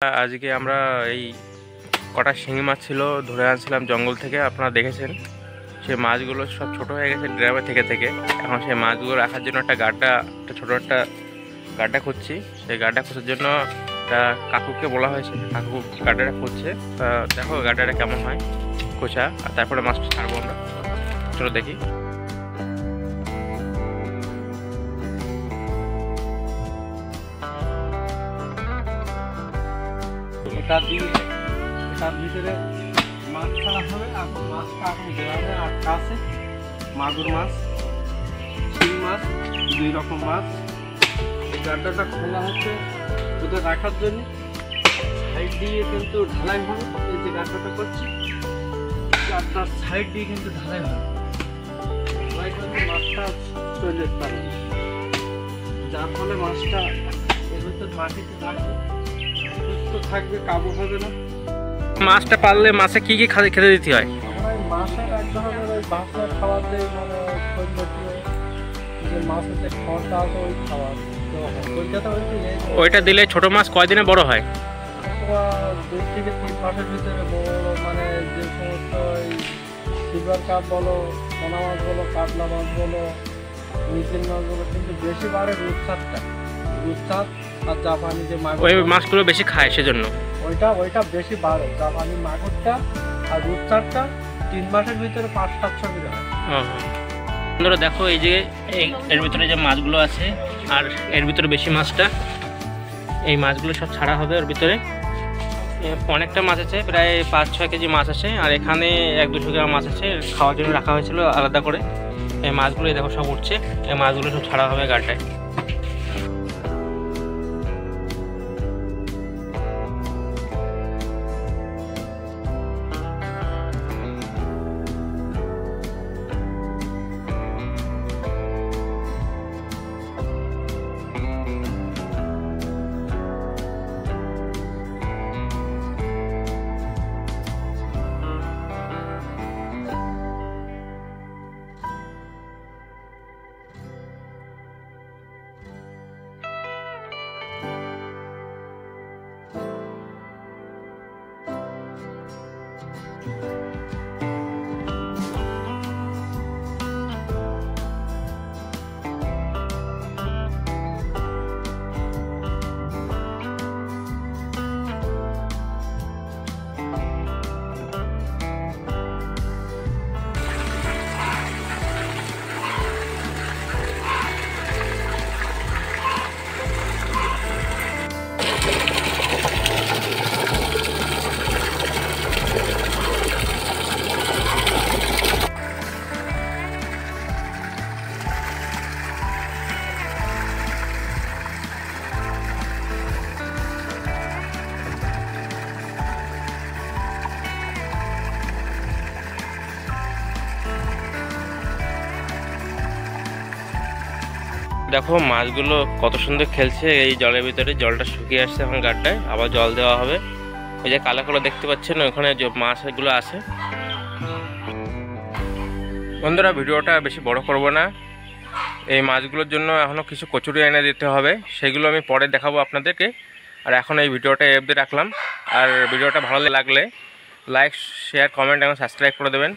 আজকে আমরা এই কটা শিঙি মাছ ছিল ধরে আনছিলাম জঙ্গল থেকে। আপনারা দেখেছেন সেই মাছগুলো সব ছোট হয়ে গেছে ড্রামে থেকে থেকে। এখন সেই মাছগুলো রাখার জন্য একটা ছোট একটা গাড্ডা খুঁজছি। সেই গাড্ডা খোঁজার জন্য কাকুকে বলা হয়েছে, কাকু গাড্ডাটা খুঁজছে। দেখো গাড্ডাটা কেমন হয় খোঁজা, আর তারপরে মাছটা ছাড়বো আমরা। চলো দেখি। ওটার ভিতরে মাছ ছাড়া হবে। আর মাছটা এখন গ্রামে আটকা আছে, মাগুর মাছ, শিং মাছ, 2 রকম মাছ। এই গাড্ডাটা খোলা হচ্ছে ওদের রাখার জন্য। সাইড দিয়ে কিন্তু ঢালাই হবে। এই যে গাড্ডাটা করছি, গাড্ডার সাইড দিয়ে কিন্তু ঢালাই হবে, মাছটা চলে যেতে পারবে, যার ফলে মাছটা এর ভিতর মাটিতে থাকবে, সুস্থ থাকবে, কাবু হবে না। মাছটা পারলে মাছে কি কি খেতে দিতে হয়? মাছের এক ধরনের ওই বাঁচের খাবার দিয়ে, মানে খোল জাতীয় যে মাছের যে খাবারটা আছে ওই খাবার ওইটা দিলে ছোট মাছ কয়দিনে বড় হয়? 2 থেকে 3 মাসের ভিতরে বড়। মানে যে সমস্ত সিলভার কাপ বলো, পোনা মাছ বলো, কাতলা মাছ বলো, মিচিল মাছ বলো, কিন্তু বেশি বাড়ে রূপচাঁদটা। রূপচাঁদ আর জাপানি যে মাগুর, ওই মাছগুলো বেশি খায় সেজন্য ওইটা বেশি বাড়ে। জাপানি মাগুরটা আর রূপচাঁদটা 3 মাসের ভিতরে 5-700 গ্রাম হয়। বন্ধুরা দেখো, এই যে এর ভিতরে যে মাছগুলো আছে, আর এর ভিতরে বেশি মাছটা, এই মাছগুলো সব ছাড়া হবে। ওর ভিতরে অনেকটা মাছ আছে, প্রায় 5-6 কেজি মাছ আছে। আর এখানে 100-200 গ্রাম মাছ আছে, খাওয়ার জন্য রাখা হয়েছিল আলাদা করে। এই মাছগুলো দেখো সব উঠছে, এই মাছগুলো সব ছাড়া হবে গাড়িটায়। দেখো মাছগুলো কত সুন্দর খেলছে এই জলের ভিতরে। জলটা শুকিয়ে আসছে, এখন গাড্ডায় আবার জল দেওয়া হবে। ওই যে কালো কালো দেখতে পাচ্ছেন, ওখানে যে মাছগুলো আছে। বন্ধুরা ভিডিওটা বেশি বড় করব না। এই মাছগুলোর জন্য এখনও কিছু কচুরি এনে দিতে হবে, সেগুলো আমি পরে দেখাবো আপনাদেরকে। আর এখন এই ভিডিওটা অবধি রাখলাম। আর ভিডিওটা ভালো লাগলে লাইক, শেয়ার, কমেন্ট এবং সাবস্ক্রাইব করে দেবেন।